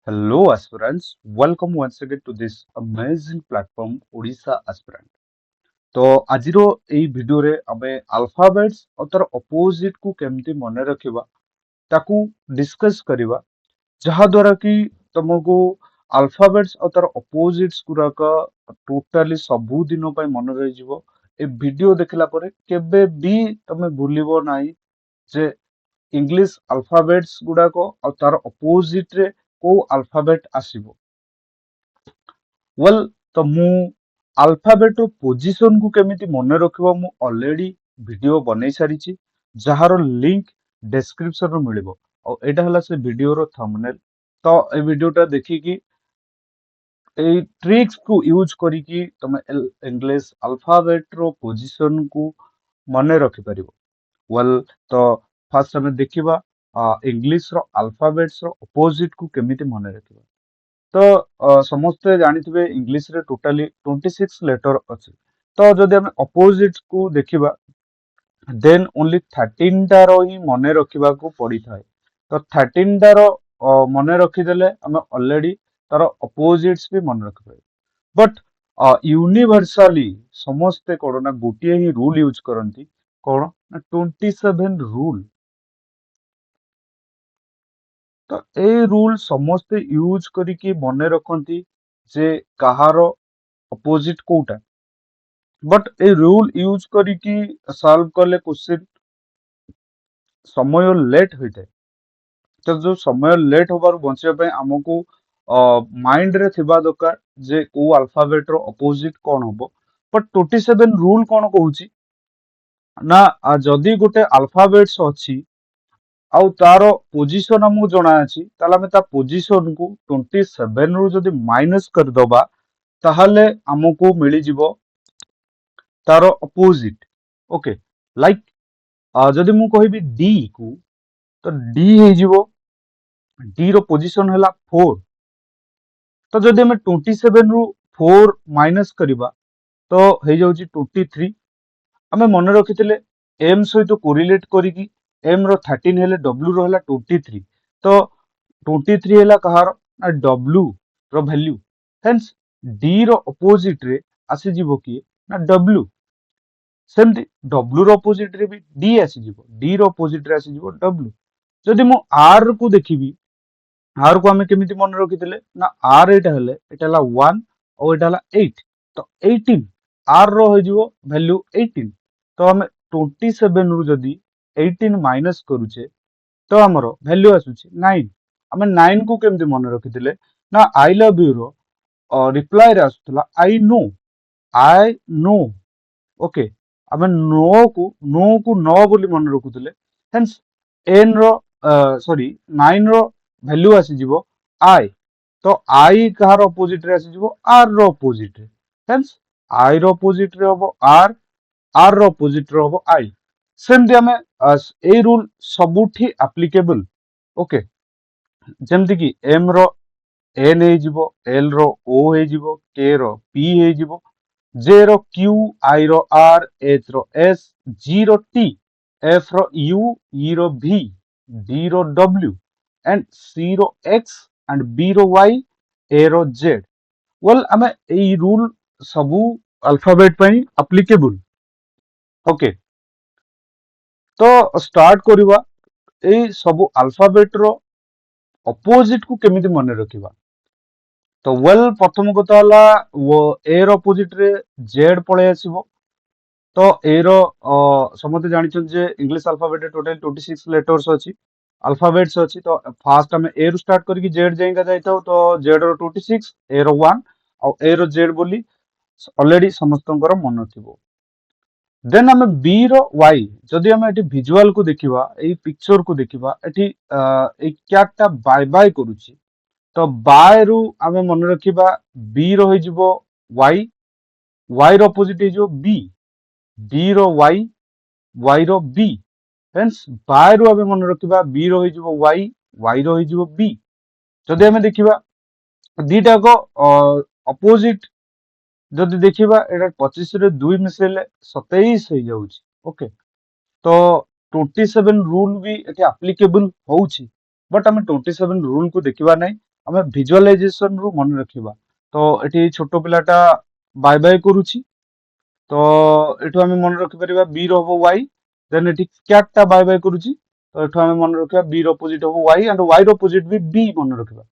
Hello, aspirants. Welcome once again to this amazing platform, Odisha Aspirant. तो आजिरो एई video रे आमे alphabets और तार अपोजिट को केमती मने रखिबा ताकू डिस्कस करिबा जहा द्वारा कि तुमको अल्फाबेट्स और तार अपोजिट्स गुराक टोटाली सबु दिन पय मने रहि जिवो ए वीडियो देखला परे केबे भी तमे भूलिबो नाही जे इंग्लिश अल्फाबेट्स गुडाक और तार अपोजिट रे को अल्फाबेट आसीबो वेल तो मु अल्फाबेट रो पोजीशन को केमिति मने रखिबो मु ऑलरेडी वीडियो बनै सारिछि जहार लिंक डिस्क्रिप्शन रो मिलिबो और एटा हला से वीडियो रो थंबनेल तो ए वीडियोटा देखिकी ए ट्रिक्स को यूज करिकी तमे इंग्लिश अल्फाबेट रो पोजीशन को मने रखि परिबो वेल तो फर्स्ट हमें देखिबा इंग्लिश रो अल्फाबेट्स रो अपोजिट को केमिति मने रखिबा तो समस्ते जानिथिबे इंग्लिश रे टोटाली 26 लेटर अछि तो जदि हम अपोजिट को देखिबा देन ओनली 13 टा रो ही मने रखिबा को पड़ी थाए तो 13 टा रो मने रखि देले हम ऑलरेडी तार अपोजिट्स भी मने रखि पाए बट यूनिवर्सली समस्ते कोन ना गोटिए ही रूल यूज करंती कोन ना 27 रूल तो ए रूल समस्ते यूज करिकी मने रखंती जे कहारो अपोजिट कोटा बट ए रूल यूज करिकी सॉल्व करले क्वेश्चन समय लेट होइते तो जो समय लेट होबार बंचिया पय हमकु माइंड रे थिबा दरकार जे को अल्फाबेट रो अपोजिट कोन होबो बट 27 रूल कोन कहूची ना जदी गोटे अल्फाबेट्स अछि आउ तारो पोजीशन हमकु जणा अछि ताला में ता पोजीशन को 27 रु जदी माइनस कर दबा ताहले हमकु मिली जिवो तारो अपोजिट ओके लाइक जदी मु कहिबी डी को तो डी हे जिवो डी रो पोजीशन हला 4 तो जदी हम 27 रु 4 माइनस करिबा तो हे जाउची 23 हमें मन रखिथिले एम सहित कोरिलेट करिकी एम रो 13 हेले डब्ल्यू रो हला 23 तो 23 हेला कहार ना डब्ल्यू रो वैल्यू हेंस डी रो अपोजिट रे आसी जिवो की ना डब्ल्यू सेमती डब्ल्यू रो अपोजिट रे भी डी आसी जिवो डी रो अपोजिट रे आसी जिवो डब्ल्यू जदी मु आर को देखिबी आर को हमें केमिति मन रखिथिले ना आर एटा हेले एटा हला 1 और एटा हला 8 तो 18 आर रो हो जिवो वैल्यू 18 तो हमें 27 रु जदी 18 माइनस करूचे तो हमरो वैल्यू आसुची 9 हमें 9 को केमिति मन रखिथिले ना आई लव यू रो रिप्लाई रे आसुतला आई नो ओके हमें नो को नो बोली मन रखुथिले हेंस एन रो सॉरी 9 रो वैल्यू आसी जिवो आई तो आई कहार अपोजिट रे आसी जिवो आर रो अपोजिट रे हेंस आई रो अपोजिट रे होबो आर आर रो अपोजिट रे होबो आई सेमती हमें ए रूल सबुठी एप्लीकेबल ओके जेमती कि एम रो एन हे जिवो एल रो ओ हे जिवो के रो पी हे जिवो जे रो क्यू आई रो आर एच रो एस जी रो टी एफ रो यू ई रो भी डी रो डब्ल्यू एंड सी रो एक्स एंड बी रो वाई ए रो जेड वेल हमें ए रूल सबु अल्फाबेट पई एप्लीकेबल ओके तो स्टार्ट करिवा ए सबु अल्फाबेट रो अपोजिट को केमिति मने रखिबा तो वेल प्रथम कथा हला वो ए रो अपोजिट रे जेड पळे आसीबो तो ए रो समते जानिछन जे इंग्लिश अल्फाबेट टोटल 26 लेटर्स अछि अल्फाबेट्स अछि तो फास्ट हमें ए रो स्टार्ट करके जेड जाइगा जाइतो तो जेड रो 26 ए रो 1 और ए रो जेड बोली ऑलरेडी समस्तंकर मन थिबो देन हमें बी रो वाई जदि हमें एटी विजुअल को देखिबा एई पिक्चर को देखिबा एटी ए क्याटा बाय बाय करूची तो बाय रु हमें मन रखिबा बी रो हो जिवो वाई वाई रो अपोजिट हो जिवो बी बी रो वाई रो बी हेंस बाय रु हमें मन रखिबा बी रो हो जिवो वाई रो हो जिवो बी जदि हमें देखिबा दीटा को अपोजिट जदि देखिबा एटा 25 रे 2 मिसेले 27 हो जाउची ओके तो 27 रूल भी एटे एप्लीकेबल होउची बट हमें 27 रूल को देखिबा नै आम भिजुअलाइजेशन रु मन रखिबा तो एठी छोटो पिलाटा बाय बाय करूची तो एठू आम मन रखि परिबा बी रो हबो y देन एठी कैट टा बाय बाय करूची तो एठू आम मन रखिबा बी रो अपोजिट हबो y एंड y रो अपोजिट भी b मन रखिबा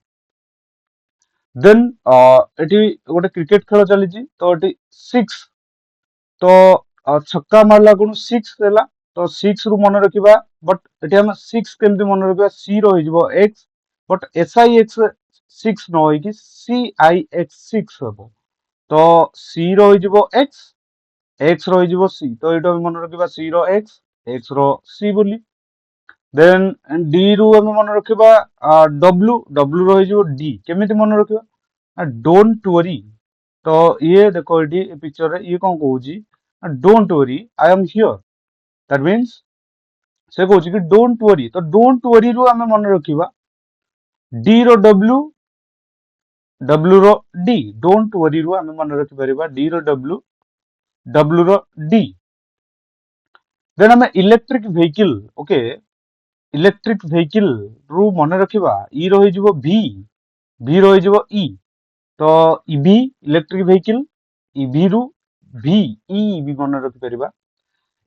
देन एठी गोटे क्रिकेट खेल चलीची तो एठी 6 तो छक्का मारला गुण 6 देला तो 6 रु मन रखिबा बट एठी हम 6 केमती मन रखिबा c रो हिजबो x बट six 6 न होई कि cix 6 हबो तो c रो हिजबो x रो हिजबो c तो एठो हम मन रखिबा c रो x रो c बोली देन d रु हम मन रखिबा w रो हिजबो d केमिति मन रखिबा डोंट वरी तो ये देखो एठी पिक्चर रे ये कोन कहूची don't worry I am here that means से कहूची कि डोंट वरी तो डोंट वरी रु हम मन रखिबा d रो w रो d डोंट वरी रु हम मन रखि परिबा d रो w रो d देन हम electric vehicle okay electric vehicle रु मन रखिबा e रो हिजबो v रो हिजबो e तो इवी इलेक्ट्रिक व्हीकल इवी रु v e भी मन रखि परिबा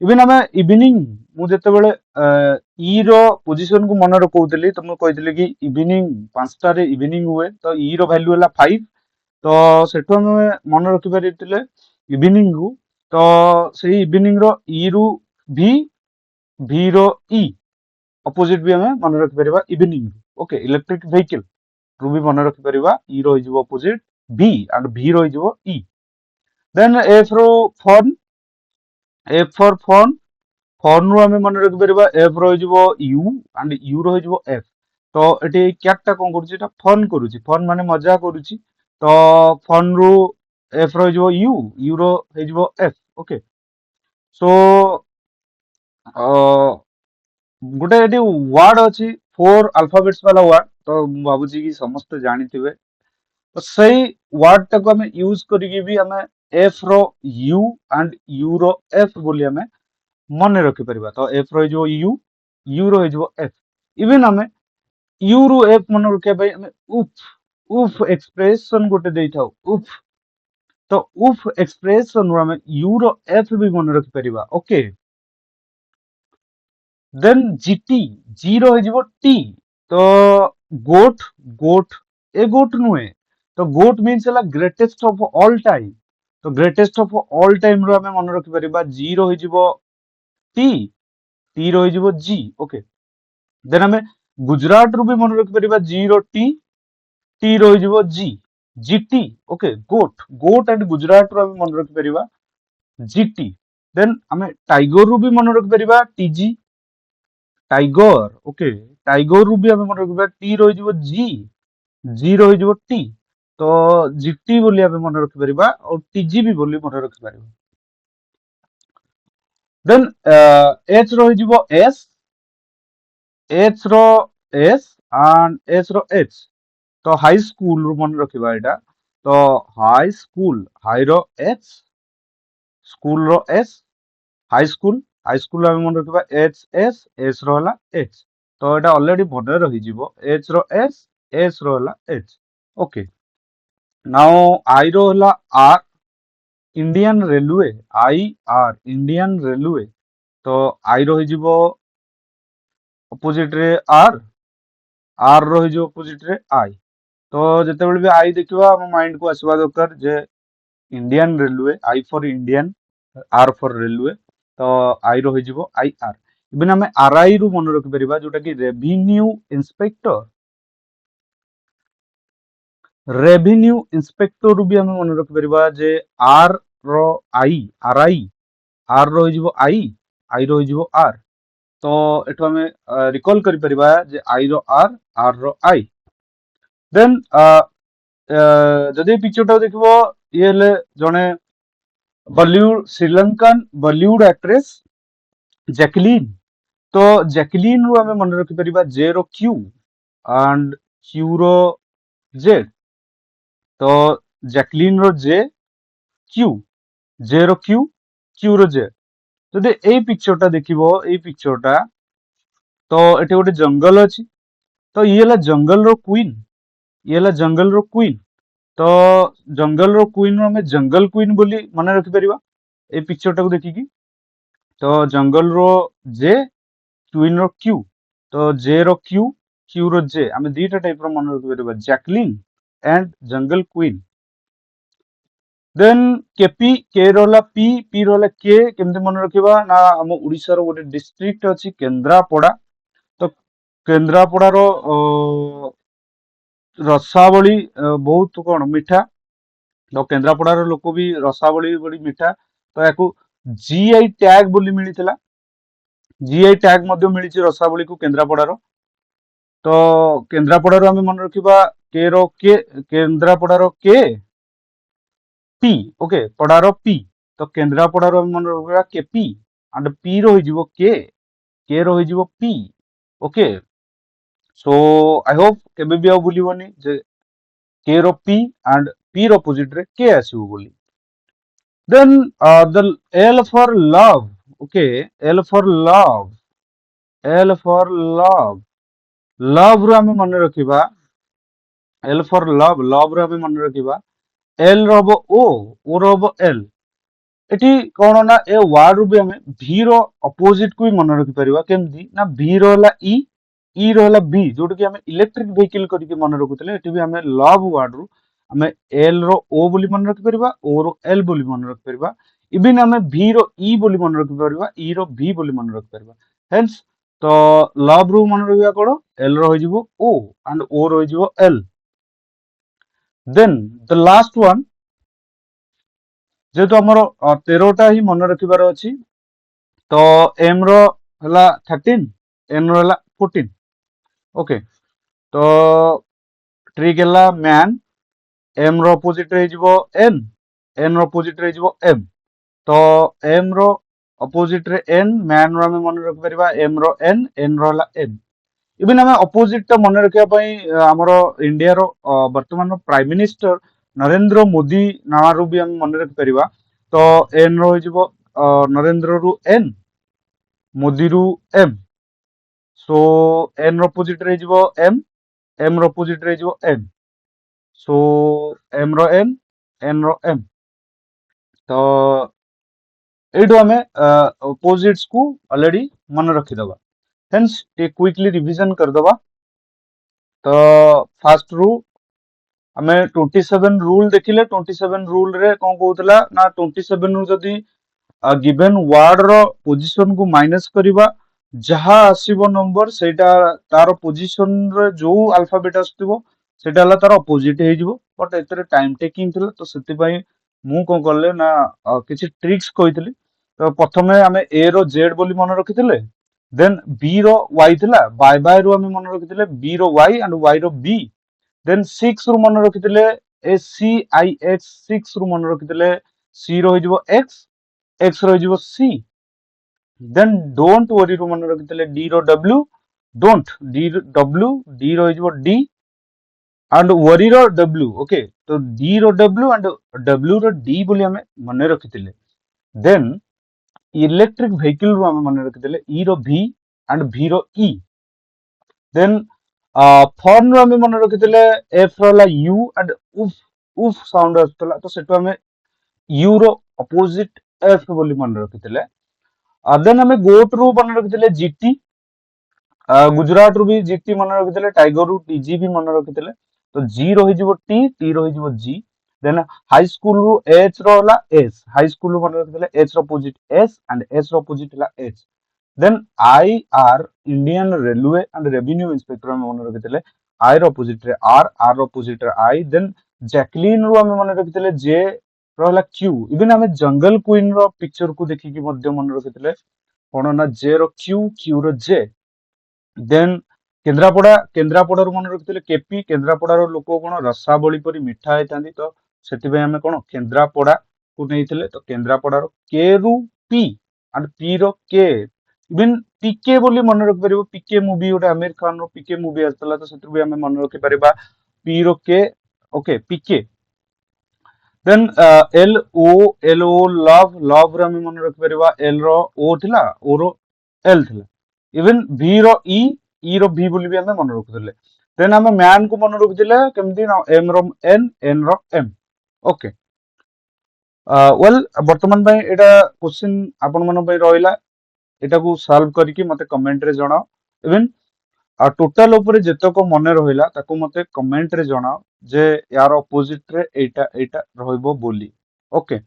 इवन आम इवनिंग मु जते बेले ई रो पोजीशन को मन रखौतली तो मु कहितली कि इवनिंग 5टा रे इवनिंग हुए तो ई रो वैल्यू हला 5 तो सेठो हम मन रखि परितले इवनिंग को तो सेही इवनिंग रो ई रु v रो e अपोजिट भी हम मन रखि परिबा इवनिंग ओके इलेक्ट्रिक व्हीकल रु भी मन रखि परिबा ई रो हिजबो अपोजिट v एंड v रो हिजबो e देन f रो fun f for fun fun रु आमे मन रखि परिबा f रो हिजबो u एंड u रो हिजबो f तो एटी कैट टा कोन करूची एटा फन करूची फन माने मजा करूची तो फन रु f रो हिजबो u रो हिजबो f ओके सो गोटे एटी वर्ड अछि 4 अल्फाबेट्स वाला वर्ड तो मु भाबुची कि समस्त जानिथिबे तो सही वर्ड टा को हमें यूज करिकि भी हमें f रो u एंड u रो f बोली हमें मन रखि परिबा तो f रो जो u रो जो f इवन हमें u रो f मन रखे भाई हमें उफ एक्सप्रेशन गोटे देई थाउ उफ तो उफ एक्सप्रेशन रो हमें u रो f भी मन रखि परिबा ओके देन gt g रो हिजबो t तो गोट गोट ए गोट नुए तो गोट मीन्स हला ग्रेटेस्ट ऑफ ऑल टाइम तो ग्रेटेस्ट ऑफ ऑल टाइम रो हमें मन रखि परिबा g रो हिजबो t t रो हिजबो g ओके देन हमें गुजरात रु भी मन रखि परिबा g रो t रो हिजबो g gt okay goat goat and Gujarat रो हमें मन रखि परिबा gt देन हमें टाइगर रु भी मन रखि परिबा tg टाइगर ओके टाइगर रु भी हमें मन रखि परिबा t रो हिजबो g रो हिजबो t तो gt बोली हमें मन रखि परिबा और tg भी बोली मन रखि परिबा देन h रो हिजबो h रो s एंड s रो h तो हाई स्कूल रु मन रखिबा एटा तो हाई स्कूल हाई रो h स्कूल रो s हाई स्कूल हम मन रखिबा s रो हला h तो एटा ऑलरेडी बने रही जिवो h रो s रो हला h ओके नाउ i रो हला r Indian railway Indian railway तो i रो हिजिबो अपोजिट रे r रो हिजिबो अपोजिट रे i तो जते बेले भी i देखिबा हम माइंड को आसवा दरकार जे Indian railway i for Indian r for railway तो i रो हिजिबो i r इबन हमें RI रु मन रखि परिबा जोटा कि रेवेन्यू इंस्पेक्टर रु भी हम मन रखि परिबा जे r रो i RI r रो हिजिबो i रो हिजिबो r तो एठो हमें रिकॉल करि परिबा जे i रो r रो i देन जदि पिक्चर टा देखिबो ये ले जने Bollywood Sri Lankan Bollywood actress Jacqueline तो जैकलीन रु हमें मन रखि परिबा जे रो q एंड q रो z तो जैकलीन रो जे रो q रो z जदि ए पिक्चर टा देखिबो ए पिक्चर टा तो एटे गोटे जंगल अछि तो ये ला जंगल रो क्वीन ये ହେଲା ଜଙ୍ଗଲ ର କ୍ୱିନ୍। ତ ଜଙ୍ଗଲ ର କ୍ୱିନ୍ ଆମେ ଜଙ୍ଗଲ କ୍ୱିନ୍ ବୋଲି ମନେ ରଖିପାରିବା ଏଇ ପିକ୍ଚର ଟାକୁ ଦେଖିକି। ତ ଜଙ୍ଗଲ ର ଜେ, କ୍ୱିନ୍ ର କ୍ୟୁ। ତ ଜେ ର କ୍ୟୁ, କ୍ୟୁ ର ଜେ, ଆମେ ଦିଟା ଟାଇପ ର ମନେ ରଖିପାରିବା, Jacqueline and jungle queen. Then KP, K रहा पी, पी रहा के, केमती मन रखा ना आम ओडिशार गोटे डिस्ट्रिक्ट अच्छी केन्द्रापड़ा। तो केन्द्रापड़ार रसावली बहुत कौन मीठा। तो केन्द्रापड़ार लोक भी रसावली बड़ी मीठा। तो या जीआई टैग बोली मिलता, जीआई टैग मिली रसावली को केन्द्रापड़ार। तो केन्द्रापड़ार आम मन रखा के रो के, केन्द्रापड़ार के पी, ओके पड़ार पी। तो केन्द्रापड़ार आम मन रखा के पी एंड पी रही के रही P, okay. So I hope केबे भी आ भूलिबनी जे के रो पी एंड पी रो अपोजिट रे के आसीबो बोली। Then the L for love, okay, L for love, L for love, love रो आमे मन रखिबा, एल फॉर लव, लव रो आमे मन रखिबा एल रो हबो ओ रो हबो एल। एठी कौन ना ए वार्ड रू भी हमें भी रो अपोजिट को भी मन रखि परिबा केमती ना भी रो हला ई रो हला बी, जोटा कि हमें इलेक्ट्रिक व्हीकल करके मन रखुतले। एठी भी हमें लव वार्ड रू हमें एल रो ओ बोली मन रखि परिबा, ओ रो एल बोली मन रखि परिबा। इवन हमें भी रो ई बोली मन रखि परिबा, ई रो भी बोली मन रखि परिबा। हेंस तो लव रू मन रखिबा कोन एल रो हो जिवो ओ एंड ओ रो हो जिवो L. Then the last one, जेहेतु हमर 13टा ही मन रखिबार अछि। तो एम रो हला 13, एन रो हला 14, ओके। तो ट्रिक हला मैन, एम रो अपोजिट रे जिवो एन, एन रो अपोजिट रे जिवो एम। तो एम रो अपोजिट रे एन, मैन रो हमें मन रखि परिबा एम रो एन रो हला एन। इवन हमें अपोजिट टा मन रखिया पई हमर इंडिया रो वर्तमान रो प्राइम मिनिस्टर नरेंद्र मोदी ना रो भी हम मन रखि परिबा। तो एन रो जिवो नरेंद्र रु एन, मोदी रु एम। सो एन रो अपोजिट रे जिवो एम रो अपोजिट रे जिवो एन। सो एम रो एन रो एम। तो एडो हमें अपोजिट्स को ऑलरेडी मन रखि दबा। हेंस टे क्विकली रिवीजन कर दबा। तो फास्ट रू आमे 27 रूल देखिले। 27 रूल रे कौन कहउतला ना 27 रू जदी गिवन वर्ड रो पोजीशन को माइनस करिबा, जहा आसीबो नंबर सेटा तार पोजीशन रे जो अल्फाबेट आस्तिबो सेटा हला तार अपोजिट हे जिवो। बट एतरे टाइम टेकिंग थिला, तो सेति पई मु कोन करले ना किछि ट्रिक्स कहितली। तो प्रथमे आमे ए रो जेड बोली मन रखिथिले। देन बी रो वाई थिला, बाय बाय रो आमे मन रखिथिले बी रो वाई एंड वाई रो बी। देन 6 रू मन रखिथिले ए सी आई एक्स, 6 रू मन रखिथिले सी रो हो एक्स, एक्स रो हो सी। देन डोंट वरी रू मन रखिथिले डी रो W, don't D W, D रो हो डी एंड वरी रो डब्ल्यू, ओके। तो डी रो डब्ल्यू एंड डब्ल्यू रो डी बोली हमें मन रखिथिले। देन इलेक्ट्रिक व्हीकल रू हमें मन रखिथिले ई रो भी एंड भी रो ई। देन फॉर्म रो हमें मन रखिथिले एफ रो ला यू एंड उफ, उफ साउंड आस्तला। तो सेटो हमें यू रो अपोजिट एफ बोली मन रखिथिले। देन हमें गोट रू मन रखिथिले जीटी, गुजरात रू भी जीटी मन रखिथिले, टाइगर रू टीजी भी मन रखिथिले। तो जी रो हो टी, टी रो हो जी। देन हाई स्कूल रू एच रो ला एस, हाई स्कूल रू मन रखिथिले एच रो अपोजिट एस एंड एस रो अपोजिट ला H. Then I R Indian railway and revenue inspector में मन रखिथिले आई रो अपोजिट रे आर रो अपोजिट रे आई। देन जैकलिन रू हमें मन रखिथिले जे रो ला क्यू। इवन हमें जंगल क्वीन रो पिक्चर को देखि कि मध्य मन रखिथिले कोन ना जे रो क्यू, क्यू रो जे। देन केन्द्रापड़ा, केन्द्रापड़ा रू मन रखिथिले केपी, केन्द्रापड़ा रो लोक कोन रसावली परी मिठा हेतांदी। तो सेति पे हमें कोन केन्द्रापड़ा को नेइथिले। तो केन्द्रापड़ा रो के रू पी एंड पी रो के। इवन पीके बोली मन रखि परिबो, पीके मूवी ओटा आमिर खान रो पीके मूवी आस्तला। तो सेतु भी हमें मन रखि परिबा पी रो K, okay PK. Then L O love, love रो हमें मन रखि परिबा एल रो ओ थिला, ओ रो एल थिला। इवन भी रो ई रो भी बोली भी हमें मन रखुथिले। देन आम मैन को मन रखिले केमती एम रो एन एन रो एम ओके वेल वर्तमान ପାଇଁ ଏଟା क्वेश्चन आपण मन ପାଇଁ ରହିଲା ଏଟାକୁ ସଲ୍ଭ କରିକି ମତେ କमेंट रे जणाओ इवन टोटल ऊपर जेतक मन रहिला ताको मते कमेंट रे जणाओ जे यार अपोजिट रे एटा एटा रहइबो बोली ओके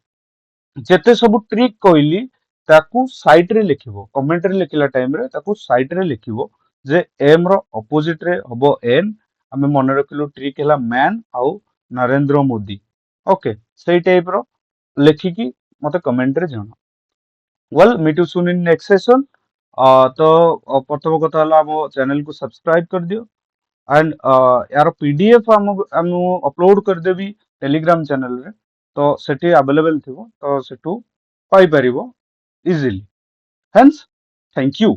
जेते सब ट्रिक कहली ताकू साइड रे लिखिबो कमेंट रे लिखिला टाइम रे ताकू साइड रे लिखिबो जे एम रो अपोजिट रे हबो एन हमें मन रखिलु ट्रिक हैला मैन आउ नरेंद्र मोदी ओके सही टाइप रो लिखिकी मते कमेंट रे जणाओ we'll meet you soon in next session तो प्रथम कथा हला हम चैनल को सब्सक्राइब कर दियो एंड यार पीडीएफ हम अपलोड कर देबी टेलीग्राम चैनल रे तो सेठी अवेलेबल थिबो तो सेठू पाई परिबो इजीली हेंस थैंक यू